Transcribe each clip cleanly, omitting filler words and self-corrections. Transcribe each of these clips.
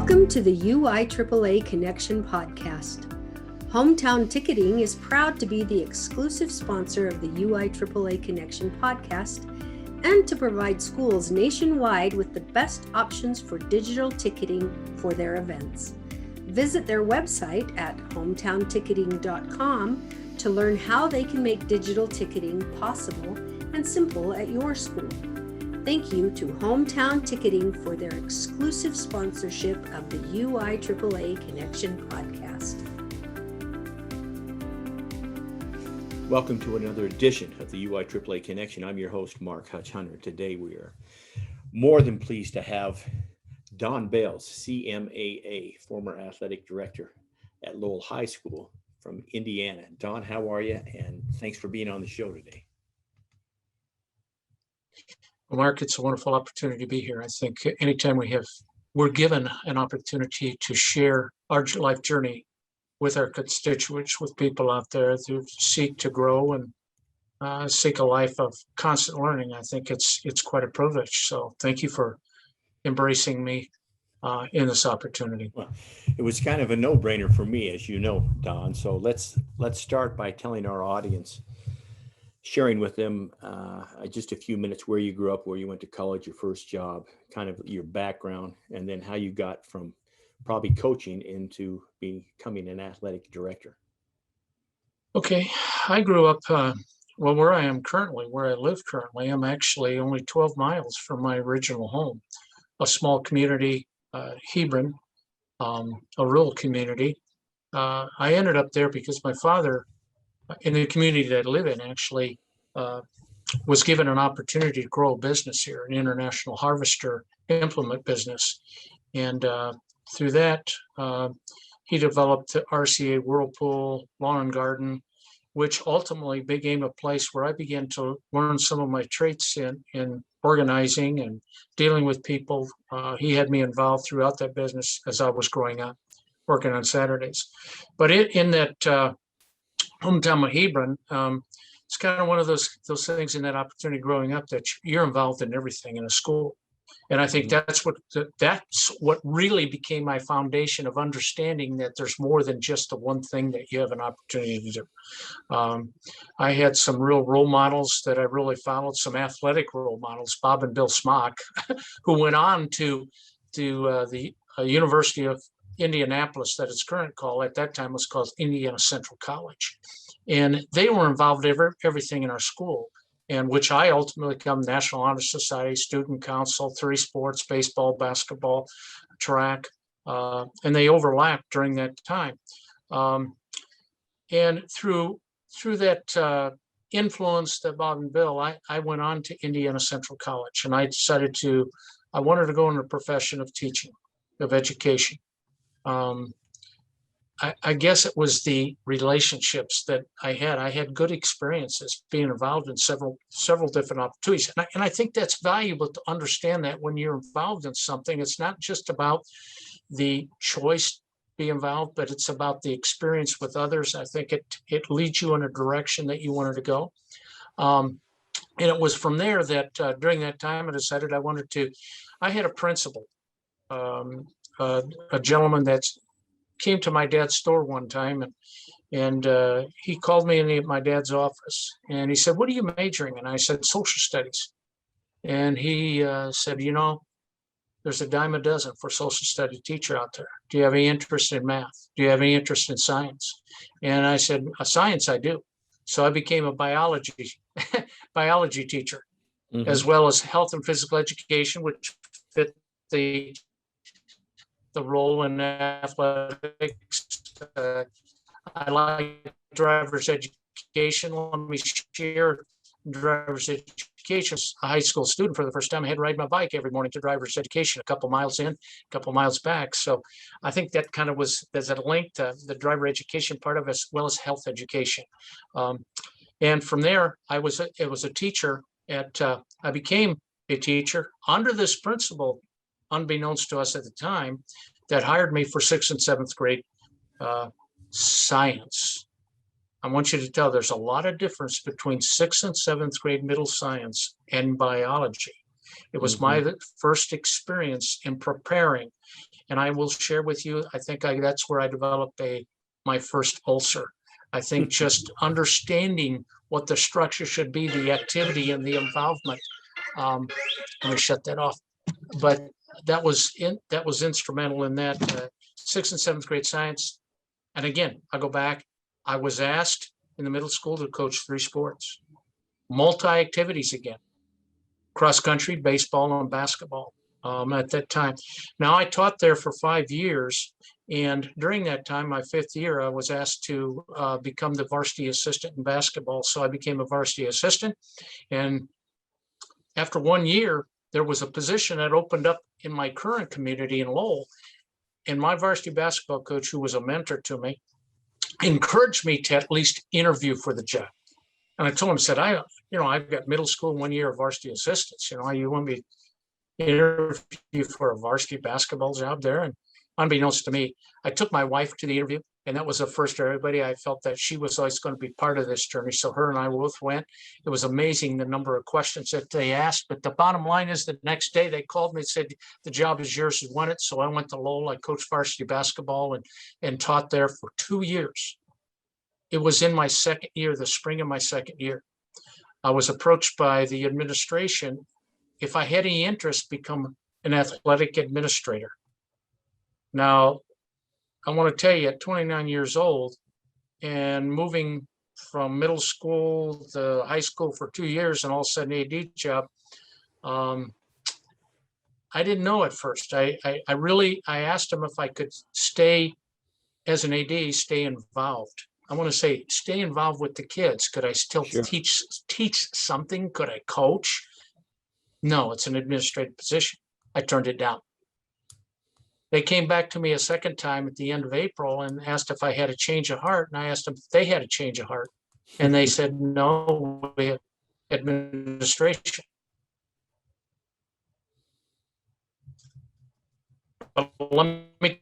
Welcome to the UIAAA Connection podcast. Hometown Ticketing is proud to be the exclusive sponsor of the UIAAA Connection podcast and to provide schools nationwide with the best options for digital ticketing for their events. Visit their website at hometownticketing.com to learn how they can make digital ticketing possible and simple at your school. Thank you to Hometown Ticketing for their exclusive sponsorship of the UIAAA Connection podcast. Welcome to another edition of the UIAAA Connection. I'm your host, Mark Hutch-Hunter. Today we are more than pleased to have Don Bales, CMAA, former athletic director at Lowell High School from Indiana. Don, how are you? And thanks for being on the show today. Well, Mark, it's a wonderful opportunity to be here. I think anytime we're given an opportunity to share our life journey with our constituents, with people out there who seek to grow and seek a life of constant learning, I think it's quite a privilege. So thank you for embracing me in this opportunity. Well, it was kind of a no-brainer for me, as you know, Don. So let's start by telling our audience, sharing with them just a few minutes where you grew up, where you went to college, your first job, kind of your background, and then how you got from probably coaching into becoming an athletic director. Okay, I grew up, where I am currently, where I live currently, I'm actually only 12 miles from my original home, a small community, Hebron, a rural community. I ended up there because my father, in the community that I live in, actually was given an opportunity to grow a business here, an international harvester implement business. And through that, he developed the RCA Whirlpool Lawn and Garden, which ultimately became a place where I began to learn some of my traits in organizing and dealing with people. He had me involved throughout that business as I was growing up, working on Saturdays. But in that hometown of Hebron, it's kind of one of those things in that opportunity growing up that you're involved in everything in a school. And I think that's what really became my foundation of understanding that there's more than just the one thing that you have an opportunity to do. I had some real role models that I really followed, some athletic role models, Bob and Bill Smock, who went on to the University of Indianapolis, that its current call at that time was called Indiana Central College. And they were involved in everything in our school, and which I ultimately became National Honor Society, Student Council, 3 sports, baseball, basketball, track, and they overlapped during that time. And through that influence that Bob and Bill, I went on to Indiana Central College, and I decided I wanted to go in the profession of teaching, of education. I guess it was the relationships that I had. I had good experiences being involved in several different opportunities. And I think that's valuable to understand that when you're involved in something, it's not just about the choice to be involved, but it's about the experience with others. I think it leads you in a direction that you wanted to go. And it was from there that during that time, I decided I had a principal, a gentleman that came to my dad's store one time, and he called me in my dad's office, and he said, "What are you majoring in?" I said, "Social studies." And he said, "There's a dime a dozen for social study teacher out there. Do you have any interest in math? Do you have any interest in science?" And I said, "Science, I do." So I became a biology teacher, as well as health and physical education, which fit the role in athletics. I like driver's education. Let me share driver's education. As a high school student, for the first time, I had to ride my bike every morning to driver's education, a couple miles in, a couple miles back. So I think that kind of there's a link to the driver education part of it, as well as health education. And from there, it was a teacher I became a teacher under this principal, unbeknownst to us at the time, that hired me for 6th and 7th grade science. I want you to tell there's a lot of difference between 6th and 7th grade middle science and biology. It was my first experience in preparing And I will share with you, I think that's where I developed my first ulcer. I think just understanding what the structure should be, the activity and the involvement. Let me shut that off. But that was instrumental in that 6th and 7th grade science. And again, I go back, I was asked in the middle school to coach 3 sports, multi-activities again, cross country, baseball, and basketball at that time. Now I taught there for 5 years. And during that time, my 5th year, I was asked to become the varsity assistant in basketball. So I became a varsity assistant. And after 1 year, there was a position that opened up in my current community in Lowell. And my varsity basketball coach, who was a mentor to me, encouraged me to at least interview for the job. And I told him, I said, I've got middle school 1 year of varsity assistants. You want me to interview for a varsity basketball job there? And unbeknownst to me, I took my wife to the interview, and that was the first for everybody. I felt that she was always going to be part of this journey. So her and I both went. It was amazing the number of questions that they asked. But the bottom line is the next day they called me and said, the job is yours, you won it. So I went to Lowell. I coached varsity basketball and taught there for 2 years. It was in my 2nd year, the spring of my 2nd year. I was approached by the administration if I had any interest, become an athletic administrator. Now, I want to tell you, at 29 years old and moving from middle school to high school for 2 years and all of a sudden AD job, I didn't know at first. I asked him if I could stay as an AD, stay involved. I want to say, stay involved with the kids. Could I still teach something? Could I coach? No, it's an administrative position. I turned it down. They came back to me a second time at the end of April and asked if I had a change of heart. And I asked them if they had a change of heart. And they said, no, we have administration. But let me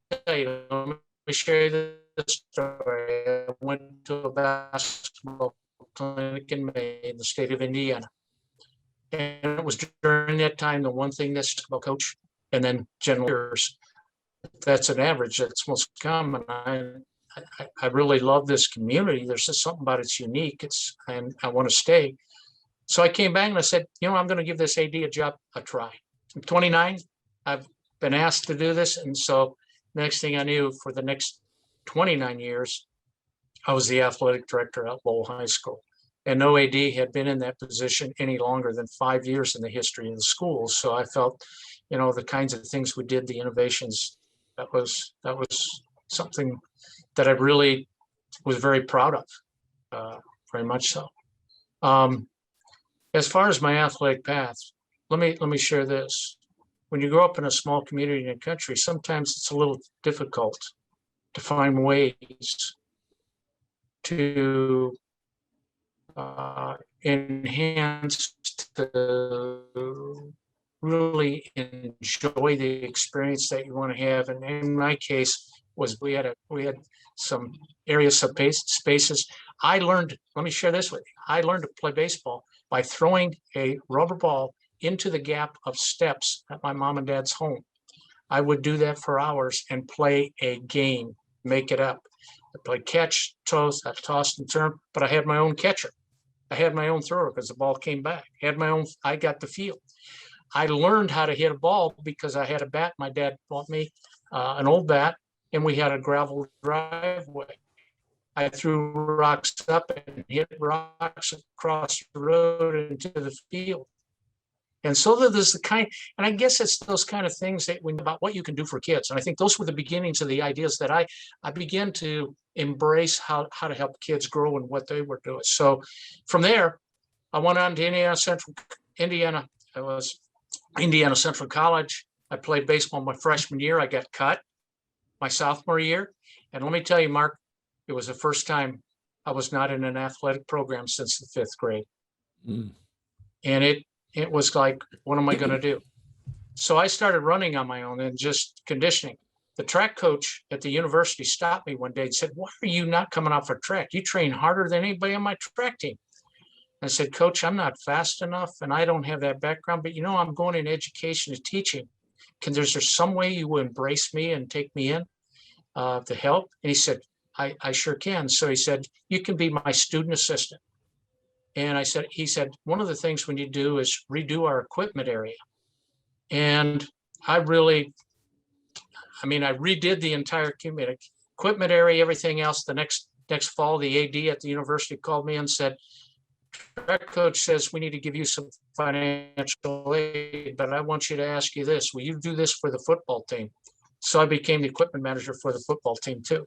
tell you, let me share you the story. I went to a basketball clinic in May in the state of Indiana. And it was during that time, the one thing that's about coach and then general years, that's an average, that's most common. I really love this community. There's just something about it's unique. And I want to stay. So I came back and I said, I'm going to give this AD a job a try. I'm 29. I've been asked to do this. And so next thing I knew, for the next 29 years, I was the athletic director at Lowell High School. And no AD had been in that position any longer than 5 years in the history of the school. So I felt, the kinds of things we did, the innovations, that was something that I really was very proud of, very much so. As far as my athletic path, let me share this. When you grow up in a small community in a country, sometimes it's a little difficult to find ways to enhance, to really enjoy the experience that you want to have. And in my case, we had some areas of spaces. I learned, let me share this with you. I learned to play baseball by throwing a rubber ball into the gap of steps at my mom and dad's home. I would do that for hours and play a game, make it up. I played catch, toss, I tossed and turned, but I had my own catcher. I had my own thrower because the ball came back. I got the field. I learned how to hit a ball because I had a bat. My dad bought me an old bat, and we had a gravel driveway. I threw rocks up and hit rocks across the road into the field. And so there's and I guess it's those kind of things that about what you can do for kids. And I think those were the beginnings of the ideas that I began to embrace how to help kids grow and what they were doing. So from there, I went on to Indiana. I was Indiana Central College. I played baseball my freshman year. I got cut my sophomore year. And let me tell you, Mark, it was the first time I was not in an athletic program since the 5th grade. Mm. And it was like, what am I going to do? So I started running on my own and just conditioning. The track coach at the university stopped me one day and said, why are you not coming out for track? You train harder than anybody on my track team. I said, Coach, I'm not fast enough and I don't have that background, but I'm going in education and teaching. is there some way you will embrace me and take me in to help? And he said, I sure can. So he said, you can be my student assistant. And he said, one of the things we need to do is redo our equipment area. And I redid the entire equipment area, everything else. The next fall, the AD at the university called me and said, track coach says we need to give you some financial aid, but I want you to ask you this, will you do this for the football team? So I became the equipment manager for the football team too.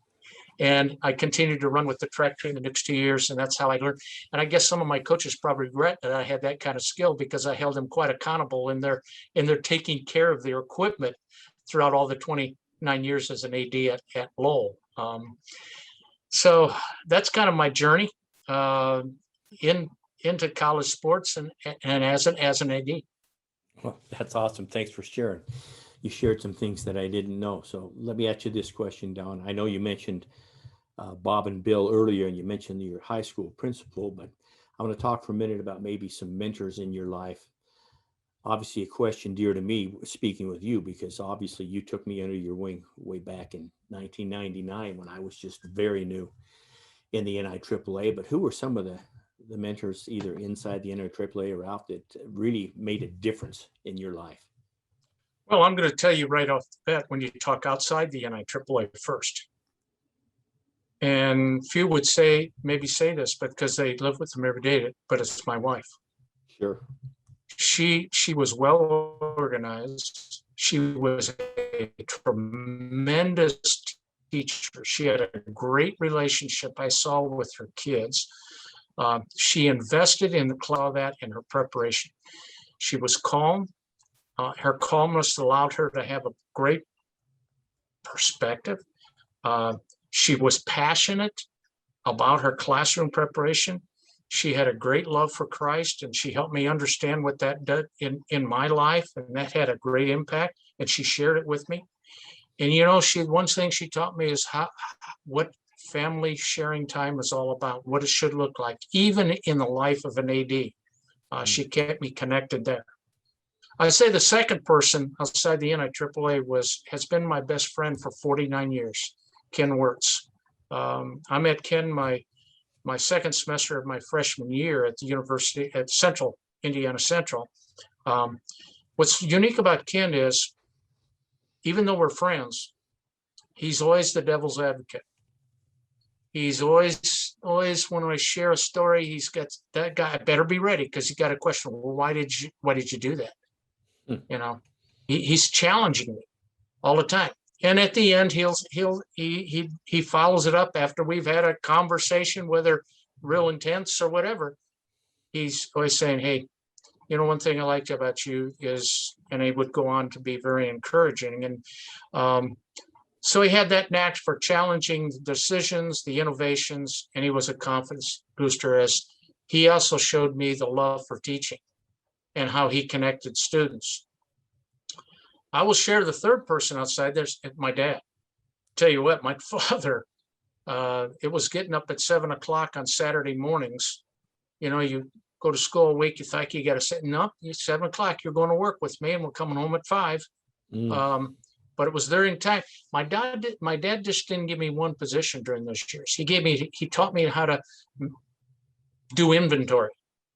And I continued to run with the track team the next 2 years, and that's how I learned. And I guess some of my coaches probably regret that I had that kind of skill, because I held them quite accountable in their taking care of their equipment throughout all the 29 years as an AD at Lowell. So that's kind of my journey into college sports and as an AD. Well, that's awesome. Thanks for sharing. You shared some things that I didn't know. So let me ask you this question, Don. I know you mentioned Bob and Bill earlier, and you mentioned your high school principal, but I want to talk for a minute about maybe some mentors in your life. Obviously, a question dear to me speaking with you, because obviously you took me under your wing way back in 1999 when I was just very new in the NIAAA. But who were some of the mentors either inside the NIAAA or out that really made a difference in your life? Well, I'm going to tell you right off the bat, when you talk outside the NIAAA first, and few would maybe say this, but because they live with them every day, but it's my wife. Sure. She was well organized. She was a tremendous teacher. She had a great relationship I saw with her kids. She invested in that in her preparation. She was calm. Her calmness allowed her to have a great perspective. She was passionate about her classroom preparation. She had a great love for Christ, and she helped me understand what that did in my life, and that had a great impact, and she shared it with me. And one thing she taught me is what family sharing time is all about, what it should look like, even in the life of an AD. She kept me connected there. I'd say the second person outside the NIAAA has been my best friend for 49 years, Ken Wirtz. I met Ken my second semester of my freshman year at the university at Indiana Central. What's unique about Ken is, even though we're friends, he's always the devil's advocate. He's always when I share a story, he's got that guy, better be ready, because he got a question. Well, why did you do that? He's challenging me all the time. And at the end, he follows it up after we've had a conversation, whether real intense or whatever. He's always saying, hey, one thing I liked about you is, and he would go on to be very encouraging. And so he had that knack for challenging the decisions, the innovations, and he was a confidence booster, as he also showed me the love for teaching and how he connected students. I will share the third person outside. There's my dad. Tell you what, my father, it was getting up at 7 o'clock on Saturday mornings. You go to school a week, you think you got to sit, no, it's 7 o'clock, you're going to work with me, and we're coming home at 5. But it was during time. My dad just didn't give me one position during those years. He taught me how to do inventory.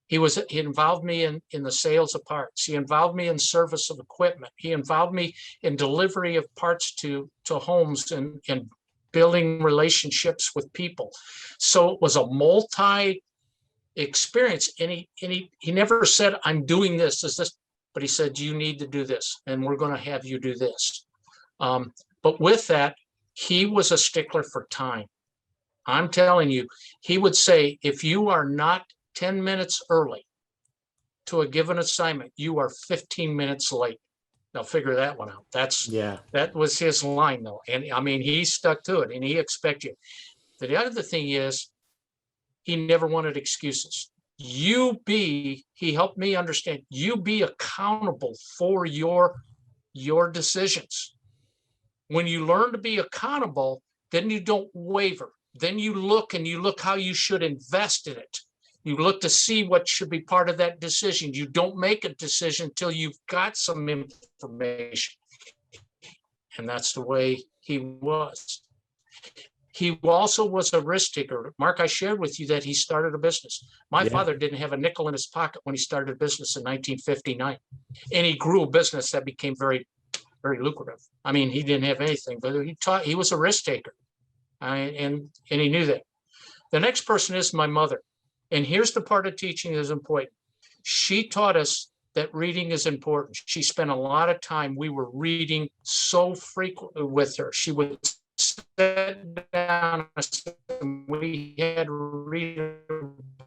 He involved me in the sales of parts. He involved me in service of equipment. He involved me in delivery of parts to homes and building relationships with people. So it was a multi experience. And he never said, I'm doing this, but he said, you need to do this, and we're going to have you do this. But with that, he was a stickler for time. I'm telling you, he would say, if you are not 10 minutes early to a given assignment, you are 15 minutes late. Now figure that one out. That was his line, though. And he stuck to it, and he expected you. The other thing is, he never wanted excuses. He helped me understand, you be accountable for your decisions. When you learn to be accountable, then you don't waver. Then you look how you should invest in it. You look to see what should be part of that decision. You don't make a decision until you've got some information. and that's the way he was. He also was a risk taker. Mark, I shared with you that he started a business. My Yeah. father didn't have a nickel in his pocket when he started a business in 1959. And he grew a business that became very, very lucrative. I mean, he didn't have anything, but he was a risk taker. And he knew that. The next person is my mother. And here's the part of teaching that is important. She taught us that reading is important. She spent a lot of time. We were reading so frequently with her. She would sit down and we had to read a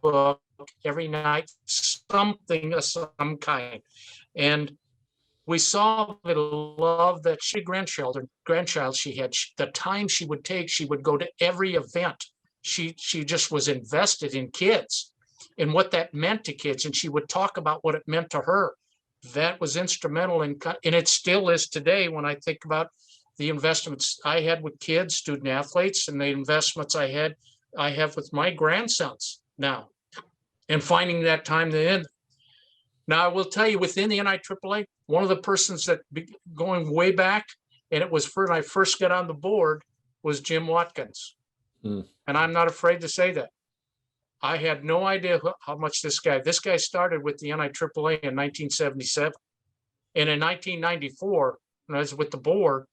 book every night, something of some kind. And we saw the love that grandchild she had, the time she would take, she would go to every event. She just was invested in kids and what that meant to kids. And she would talk about what it meant to her. That was instrumental and it still is today when I think about the investments I had with kids, student athletes, and the investments I have with my grandsons now, and finding that time to end. Now, I will tell you, within the NIAAA, one of the persons that going way back, and it was when I first got on the board, was Jim Watkins. And I'm not afraid to say that. I had no idea how much this guy started with the NIAAA in 1977. And in 1994, when I was with the board,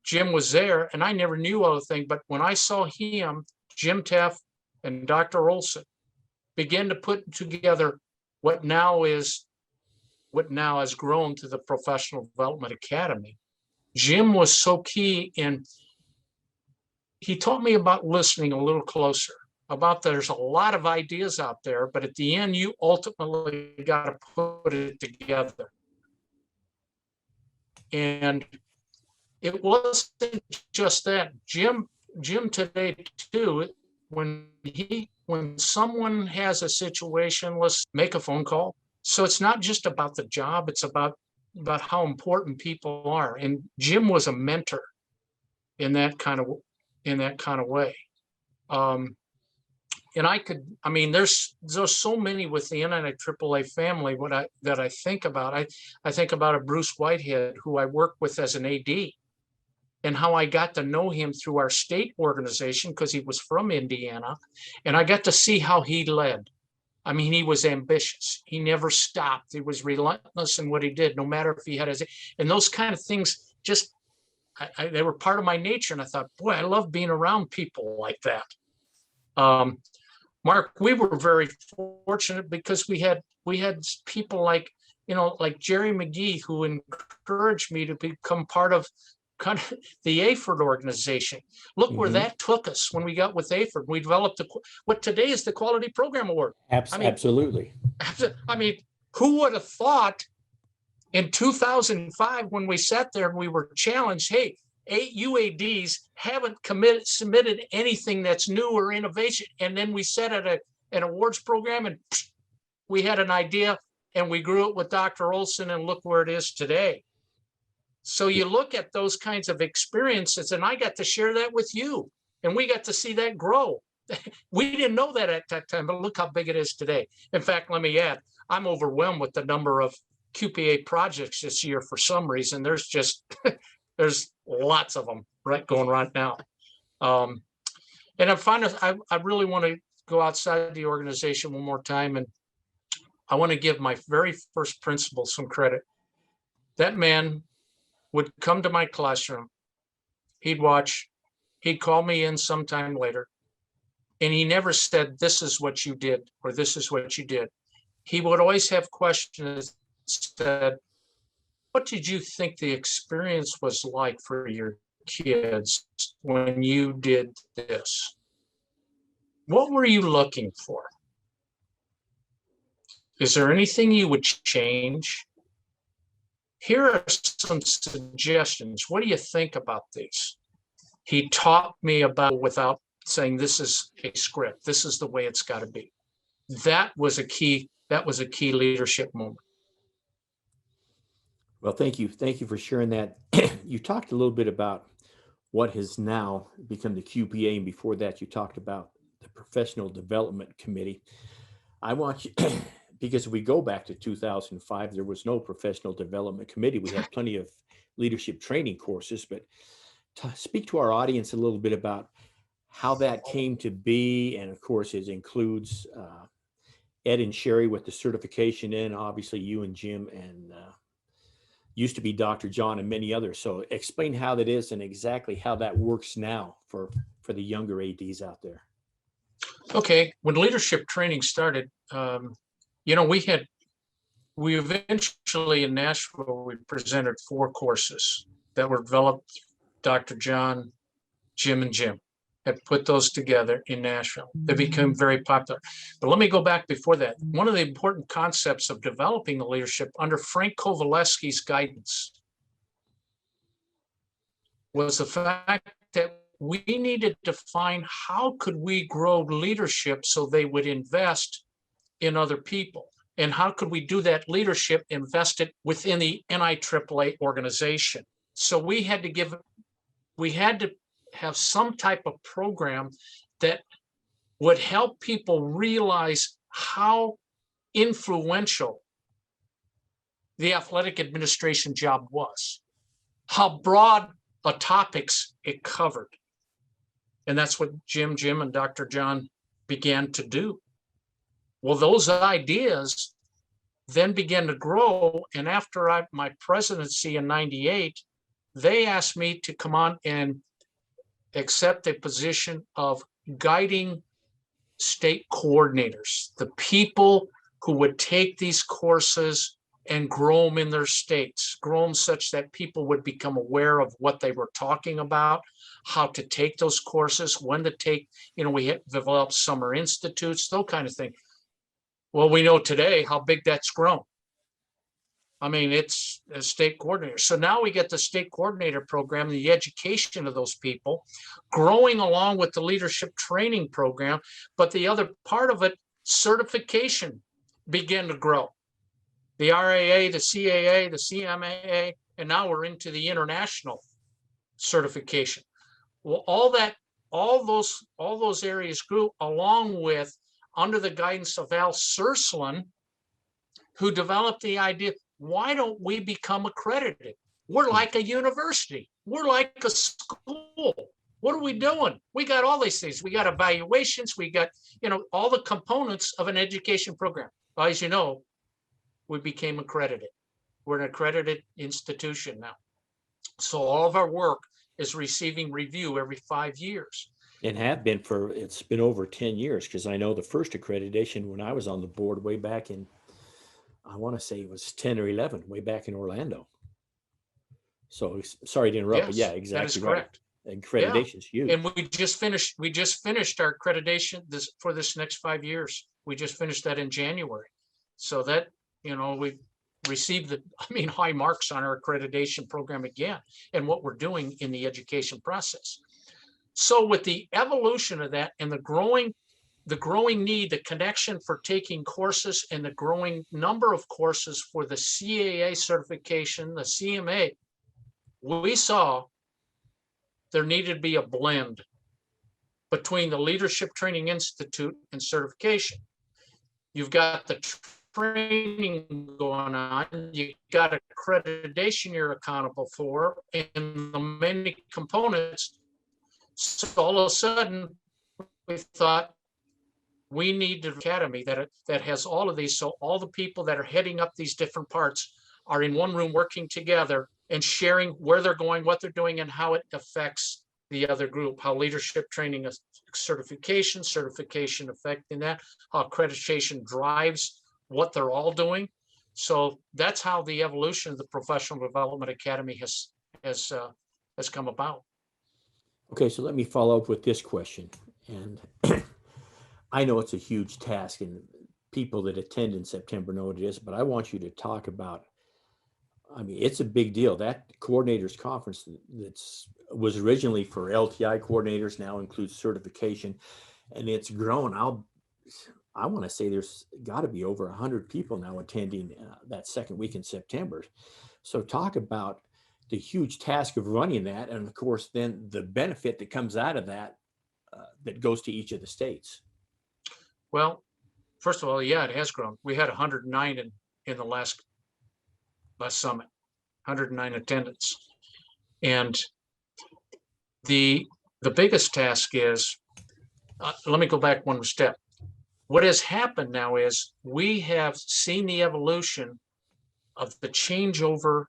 Jim was there, and I never knew all the things. But when I saw him, Jim Teff and Dr. Olson begin to put together what now has grown to the Professional Development Academy, Jim was so key in, he taught me about listening a little closer, about there's a lot of ideas out there, but at the end, you ultimately got to put it together. And it wasn't just that. Jim today too, when someone has a situation, let's make a phone call. So it's not just about the job, it's about how important people are. And Jim was a mentor in that kind of way. And there's so many with the NIAAA family that I think about. I think about a Bruce Whitehead, who I worked with as an AD, and how I got to know him through our state organization because he was from Indiana, and I got to see how he led. I mean, he was ambitious. He never stopped. He was relentless in what he did, no matter if he had and those kind of things just, they were part of my nature. And I thought, boy, I love being around people like that. Mark, we were very fortunate because we had people like Jerry McGee, who encouraged me to become part of kind of the AFERD organization. Look where that took us when we got with AFERD. We developed what today is the Quality Program Award. Absolutely. I mean, who would have thought in 2005 when we sat there and we were challenged, hey, 8 UADs haven't submitted anything that's new or innovation. And then we sat at an awards program and we had an idea and we grew it with Dr. Olson, and look where it is today. So you look at those kinds of experiences, and I got to share that with you, and we got to see that grow. We didn't know that at that time, but look how big it is today. In fact, let me add, I'm overwhelmed with the number of QPA projects this year for some reason. There's there's lots of them going right now. And I really want to go outside the organization one more time, and I want to give my very first principal some credit. That man would come to my classroom, he'd watch, he'd call me in sometime later, and he never said, this is what you did, or this is what you did. He would always have questions that said, what did you think the experience was like for your kids when you did this? What were you looking for? Is there anything you would change? Here are some suggestions. What do you think about these? He taught me about without saying, this is a script. This is the way it's got to be. That was a key leadership moment. Well, thank you. Thank you for sharing that. You talked a little bit about what has now become the QPA, and before that, you talked about the Professional Development Committee. I want you, because if we go back to 2005, there was no professional development committee. We had plenty of leadership training courses, but speak to our audience a little bit about how that came to be. And of course, it includes Ed and Sherry with the certification in, obviously you and Jim, and used to be Dr. John and many others. So explain how that is and exactly how that works now for the younger ADs out there. Okay, when leadership training started, we eventually in Nashville, we presented 4 courses that were developed. Dr. John, Jim, and Jim had put those together in Nashville. They became very popular. But let me go back before that. One of the important concepts of developing the leadership under Frank Kowalewski's guidance was the fact that we needed to find how could we grow leadership so they would invest in other people. And how could we do that leadership invested within the NIAAA organization? So we had to have some type of program that would help people realize how influential the athletic administration job was, how broad the topics it covered. And that's what Jim, and Dr. John began to do. Well, those ideas then began to grow. And after my presidency in '98, they asked me to come on and accept a position of guiding state coordinators, the people who would take these courses and grow them in their states, grow them such that people would become aware of what they were talking about, how to take those courses, when to take, we had developed summer institutes, those kind of things. Well, we know today how big that's grown. I mean, it's a state coordinator. So now we get the state coordinator program, the education of those people, growing along with the leadership training program. But the other part of it, certification began to grow. The RAA, the CAA, the CMAA, and now we're into the international certification. Well, all those areas grew along with, under the guidance of Al Surslin, who developed the idea, why don't we become accredited? We're like a university. We're like a school. What are we doing? We got all these things. We got evaluations. We got, all the components of an education program. Well, as you know, we became accredited. We're an accredited institution now. So all of our work is receiving review every 5 years. And it's been over 10 years, because I know the first accreditation when I was on the board way back in, I want to say it was 10 or 11, way back in Orlando. So sorry to interrupt, Yes, but yeah, exactly. that is right. correct. Accreditation is huge. And we just finished our accreditation for this next 5 years. We just finished that in January. So that, we received high marks on our accreditation program again, and what we're doing in the education process. So with the evolution of that and the growing need, the connection for taking courses, and the growing number of courses for the CAA certification, the CMA, we saw there needed to be a blend between the Leadership Training Institute and certification. You've got the training going on, you got accreditation you're accountable for, and the many components. So all of a sudden, we thought we need an academy that has all of these. So all the people that are heading up these different parts are in one room working together and sharing where they're going, what they're doing, and how it affects the other group, how leadership training is certification affecting that, how accreditation drives what they're all doing. So that's how the evolution of the Professional Development Academy has come about. Okay, so let me follow up with this question. And I know it's a huge task, and people that attend in September know what it is, but I want you to talk about, it's a big deal. That coordinators conference was originally for LTI coordinators, now includes certification, and it's grown. I want to say there's got to be over 100 people now attending that second week in September. So talk about the huge task of running that, and of course, then the benefit that comes out of that that goes to each of the states. Well, First of all, yeah, it has grown. We had 109 in the last summit, 109 attendance. And the biggest task is, let me go back one step. What has happened now is we have seen the evolution of the changeover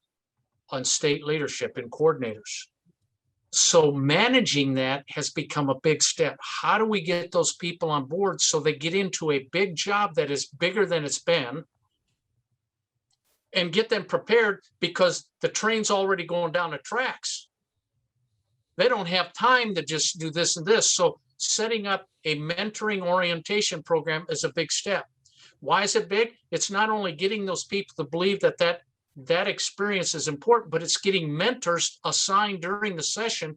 on state leadership and coordinators. So managing that has become a big step. How do we get those people on board so they get into a big job that is bigger than it's been, and get them prepared, because the train's already going down the tracks. They don't have time to just do this and this. So setting up a mentoring orientation program is a big step. Why is it big? It's not only getting those people to believe that experience is important, but it's getting mentors assigned during the session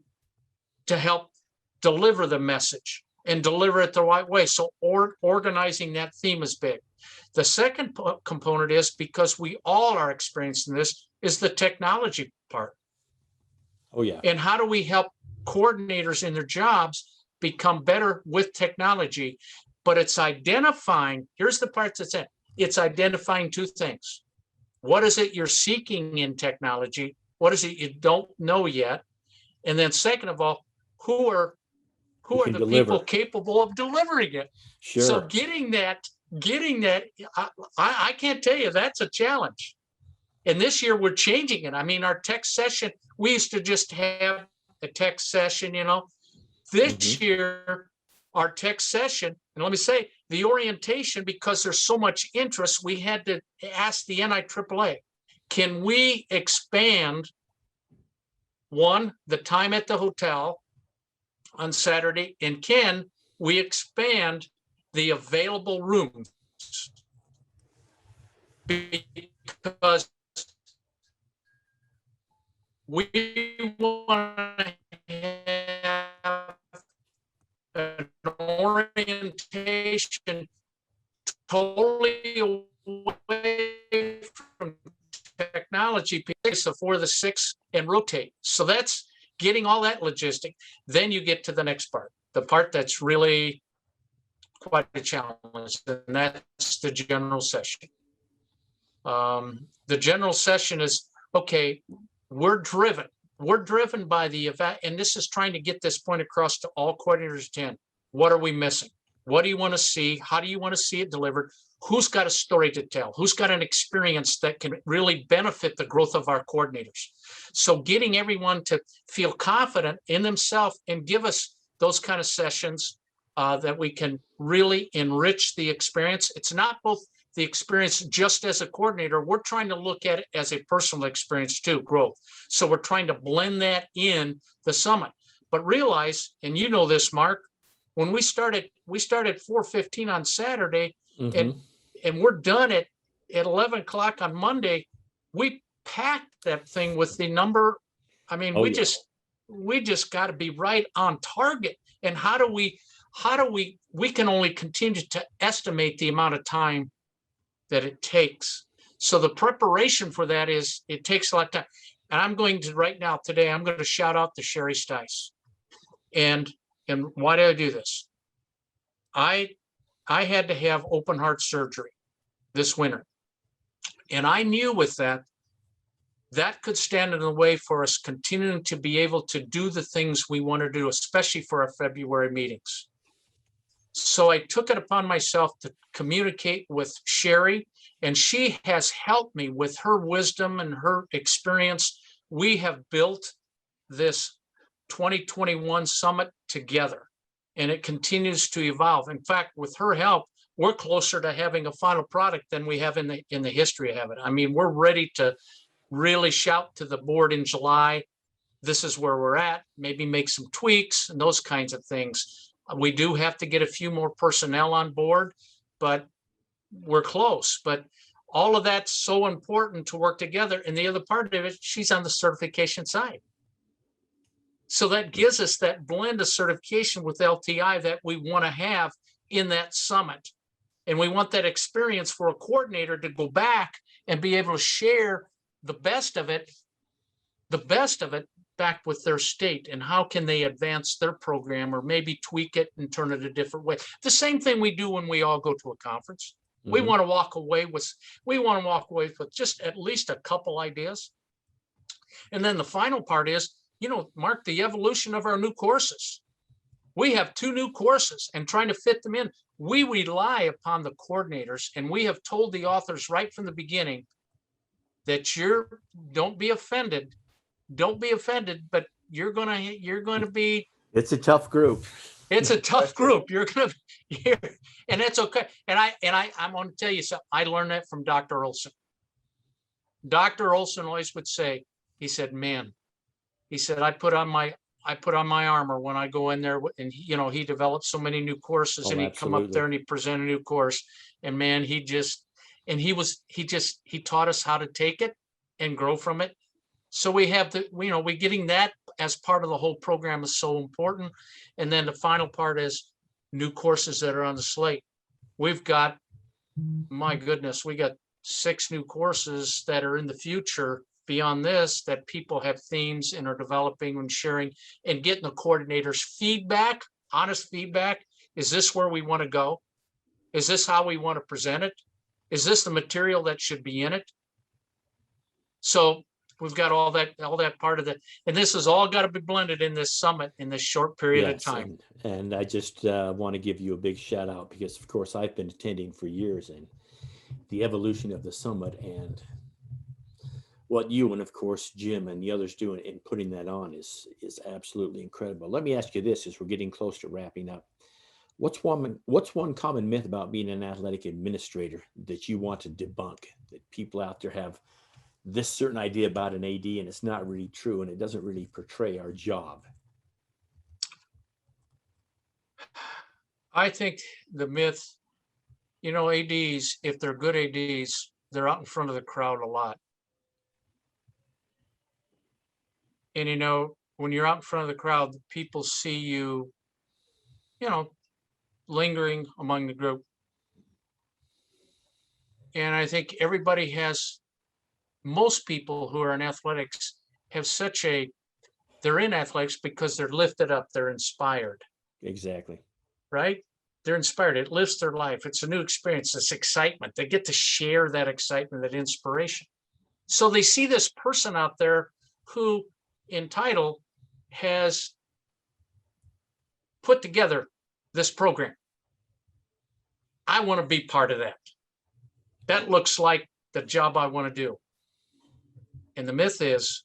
to help deliver the message and deliver it the right way. So organizing that theme is big. The second component is, because we all are experiencing this, is the technology part. Oh, yeah. And how do we help coordinators in their jobs become better with technology? But it's identifying, here's the part that's it. It's identifying two things. What is it you're seeking in technology? What is it you don't know yet? And then second of all, who are the people capable of delivering it? Sure. So getting that, I can't tell you, that's a challenge. And this year we're changing it. I mean, our tech session, we used to just have a tech session, This year, our tech session, and let me say, the orientation, because there's so much interest, we had to ask the NIAAA, can we expand, one, the time at the hotel on Saturday, and can we expand the available rooms? Because we want to have an orientation totally away from technology, so 4 to 6 and rotate. So that's getting all that logistic. Then you get to the next part, the part that's really quite a challenge, and that's the general session. The general session is, okay, we're driven by the event, and this is trying to get this point across to all coordinators attend. What are we missing? What do you want to see? How do you want to see it delivered? Who's got a story to tell? Who's got an experience that can really benefit the growth of our coordinators? So getting everyone to feel confident in themselves and give us those kind of sessions that we can really enrich the experience. It's not both the experience just as a coordinator. We're trying to look at it as a personal experience too, growth. So we're trying to blend that in the summit. But realize, and you know this, Mark, when we started 4:15 on Saturday, and we're done at 11 o'clock on Monday. We packed that thing with the number. I mean, we just got to be right on target. And how do we can only continue to estimate the amount of time that it takes. So the preparation for that is, it takes a lot of time. And I'm going to right now today, I'm going to shout out to Sherry Stice. And why did I do this? I had to have open heart surgery this winter. And I knew with that could stand in the way for us continuing to be able to do the things we want to do, especially for our February meetings. So I took it upon myself to communicate with Sherry, and she has helped me with her wisdom and her experience. We have built this 2021 summit together, and it continues to evolve. In fact, with her help, we're closer to having a final product than we have in the history of it. I mean, we're ready to really shout to the board in July, this is where we're at, maybe make some tweaks and those kinds of things. We do have to get a few more personnel on board, but we're close. But all of that's so important to work together. And the other part of it, she's on the certification side. So that gives us that blend of certification with LTI that we want to have in that summit. And we want that experience for a coordinator to go back and be able to share the best of it, back with their state and how can they advance their program or maybe tweak it and turn it a different way. The same thing we do when we all go to a conference. We want to walk away with just at least a couple ideas. And then the final part is, Mark, the evolution of our new courses. We have 2 new courses and trying to fit them in. We rely upon the coordinators, and we have told the authors right from the beginning that don't be offended, but you're going to be. It's a tough group. It's a tough group. And that's okay. And I'm going to tell you something. I learned that from Dr. Olson. Dr. Olson always would say, he said, I put on my armor when I go in there, and he developed so many new courses, and he'd come up there and he'd present a new course, and man, he taught us how to take it and grow from it. So we have we're getting that as part of the whole program is so important. And then the final part is new courses that are on the slate. We've got, my goodness, we got 6 new courses that are in the future beyond this, that people have themes and are developing and sharing and getting the coordinators feedback, honest feedback. Is this where we want to go? Is this how we want to present it? Is this the material that should be in it? So we've got all that part of that. And this has all got to be blended in this summit in this short period of time. And I just want to give you a big shout out because, of course, I've been attending for years, and the evolution of the summit and what you and, of course, Jim and the others doing in putting that on is absolutely incredible. Let me ask you this as we're getting close to wrapping up. What's one common myth about being an athletic administrator that you want to debunk, that people out there have this certain idea about an AD and it's not really true and it doesn't really portray our job? I think the myth, ADs, if they're good ADs, they're out in front of the crowd a lot. And, when you're out in front of the crowd, people see you, lingering among the group. And I think most people who are in athletics have they're in athletics because they're lifted up, they're inspired. Exactly. Right? They're inspired. It lifts their life. It's a new experience. It's excitement. They get to share that excitement, that inspiration. So they see this person out there who, in title, has put together this program. I want to be part of that. That looks like the job I want to do. And the myth is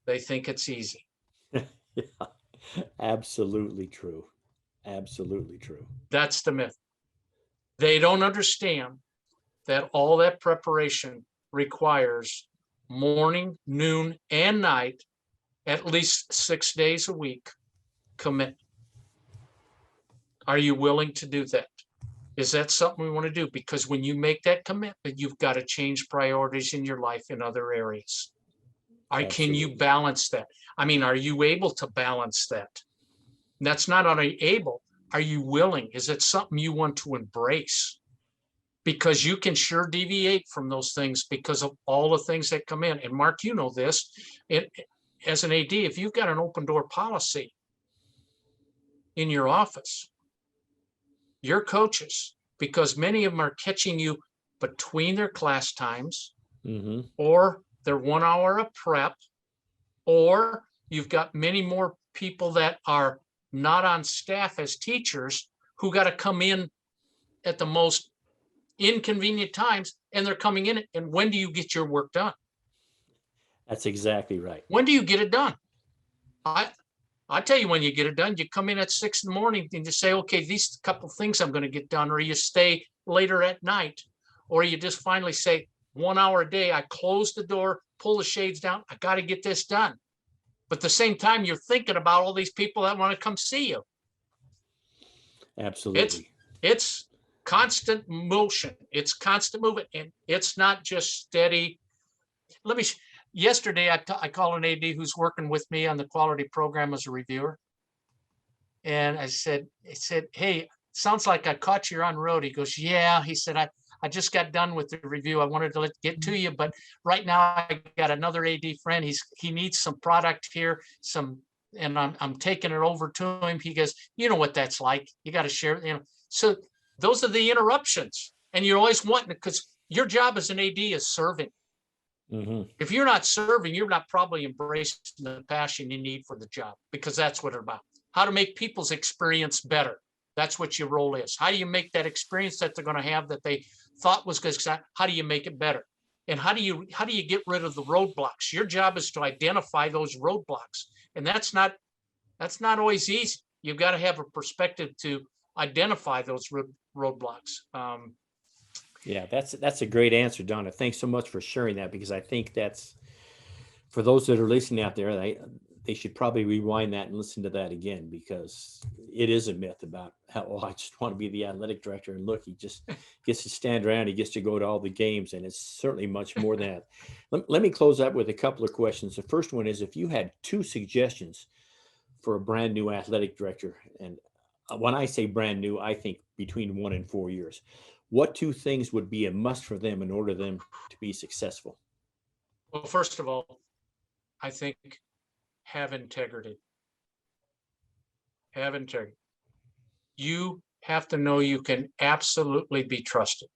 they think it's easy. Yeah, absolutely true. Absolutely true. That's the myth. They don't understand that all that preparation requires morning, noon, and night, at least 6 days a week, commitment. Are you willing to do that? Is that something we want to do? Because when you make that commitment, you've got to change priorities in your life in other areas. Can you balance that? Are you able to balance that? And that's not only able. Are you willing? Is it something you want to embrace? Because you can sure deviate from those things because of all the things that come in. And Mark, you know this. As an AD, if you've got an open door policy in your office, your coaches, because many of them are catching you between their class times, or their 1 hour of prep, or you've got many more people that are not on staff as teachers who got to come in at the most inconvenient times, and they're coming in. And when do you get your work done? That's exactly right. When do you get it done? I tell you when you get it done. You come in at 6 in the morning and you say, okay, these couple things I'm going to get done, or you stay later at night, or you just finally say 1 hour a day, I close the door, pull the shades down, I got to get this done. But at the same time, you're thinking about all these people that want to come see you. Absolutely. It's constant motion. It's constant movement. And it's not just steady. Yesterday, I called an AD who's working with me on the quality program as a reviewer. And I said, hey, sounds like I caught you on road. He goes, yeah. He said, I just got done with the review. I wanted to get to you, but right now I got another AD friend. He needs some product here, and I'm taking it over to him. He goes, you know what that's like. You got to share, So those are the interruptions, and you're always wanting, because your job as an AD is serving. If you're not serving, you're not probably embracing the passion you need for the job, because that's what it's about. How to make people's experience better. That's what your role is. How do you make that experience that they're going to have that they thought was good? How do you make it better? And how do you get rid of the roadblocks? Your job is to identify those roadblocks. And that's not always easy. You've got to have a perspective to identify those roadblocks. Yeah, that's a great answer, Donna. Thanks so much for sharing that, because I think that's, for those that are listening out there, they should probably rewind that and listen to that again, because it is a myth about how, oh, I just want to be the athletic director, and look, he just gets to stand around, he gets to go to all the games, and it's certainly much more than that. Let me close up with a couple of questions. The first one is, if you had 2 suggestions for a brand new athletic director, and when I say brand new, I think between 1 and 4 years, what 2 things would be a must for them in order for them to be successful? Well, first of all, I think have integrity. Have integrity. You have to know you can absolutely be trusted.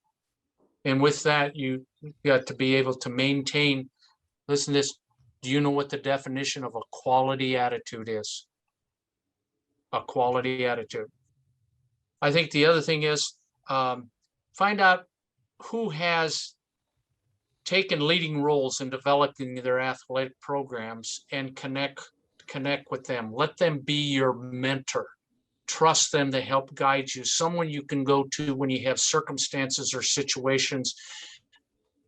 And with that, you got to be able to maintain, listen to this, do you know what the definition of a quality attitude is? A quality attitude. I think the other thing is, find out who has taken leading roles in developing their athletic programs and connect with them. Let them be your mentor. Trust them to help guide you. Someone you can go to when you have circumstances or situations.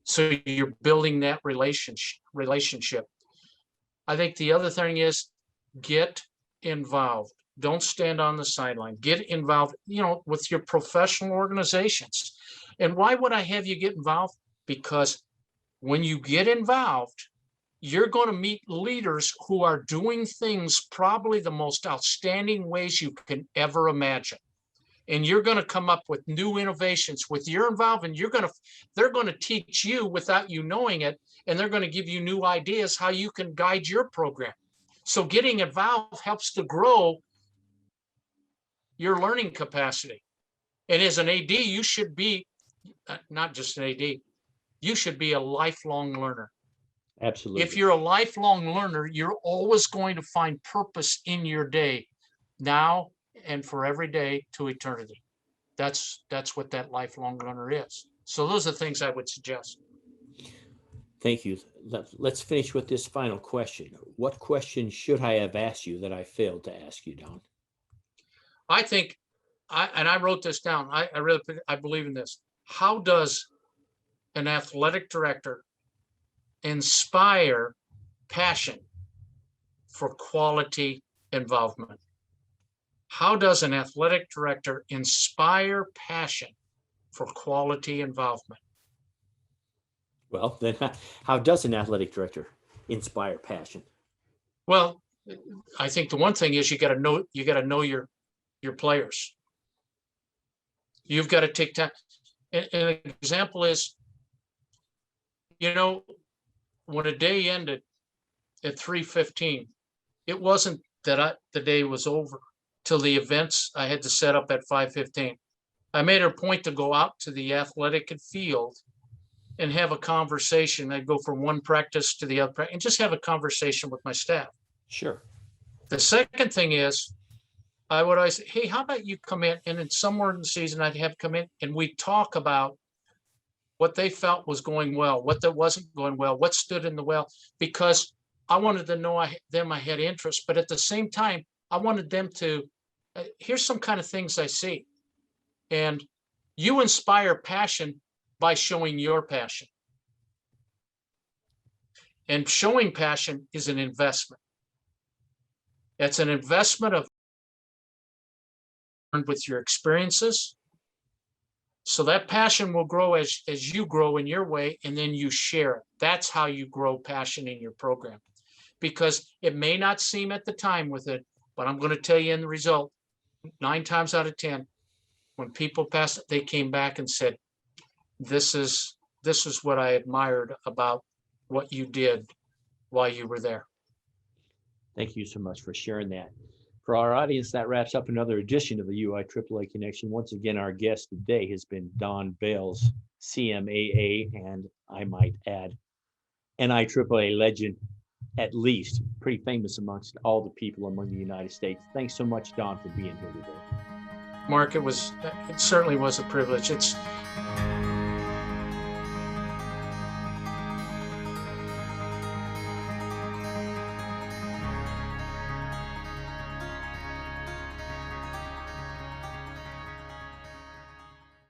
So you're building that relationship. I think the other thing is, get involved. Don't stand on the sideline. Get involved, with your professional organizations. And why would I have you get involved? Because when you get involved, you're going to meet leaders who are doing things probably the most outstanding ways you can ever imagine. And you're going to come up with new innovations with your involvement. They're going to teach you without you knowing it, and they're going to give you new ideas how you can guide your program. So getting involved helps to grow your learning capacity. And as an AD, you should be not just an AD, you should be a lifelong learner. Absolutely. If you're a lifelong learner, you're always going to find purpose in your day, now and for every day to eternity. That's what that lifelong learner is. So those are things I would suggest. Thank you. Let's finish with this final question. What question should I have asked you that I failed to ask you, Don? I think, I wrote this down. I believe in this. How does an athletic director inspire passion for quality involvement? How does an athletic director inspire passion for quality involvement? Well, then how does an athletic director inspire passion? Well, I think the one thing is you got to know your players. You've got to take time. An example is, when a day ended at 3:15, it wasn't that the day was over till the events I had to set up at 5:15. I made it a point to go out to the athletic field and have a conversation. I'd go from one practice to the other and just have a conversation with my staff. Sure. The second thing is, I would always say, hey, how about you come in, and then somewhere in the season I'd have come in and we talk about what they felt was going well, what that wasn't going well, what stood in the well, because I wanted to know I had interest, but at the same time, I wanted them to, here's some kind of things I see. And you inspire passion by showing your passion. And showing passion is an investment. It's an investment of with your experiences. So that passion will grow as you grow in your way, and then you share it. That's how you grow passion in your program. Because it may not seem at the time with it, but I'm going to tell you in the result, 9 times out of 10, when people passed it, they came back and said, this is what I admired about what you did while you were there. Thank you so much for sharing that. For our audience, that wraps up another edition of the UIAAA Connection. Once again, our guest today has been Don Bales, CMAA, and I might add, NIAAA legend, at least, pretty famous amongst all the people among the United States. Thanks so much, Don, for being here today. Mark, it certainly was a privilege.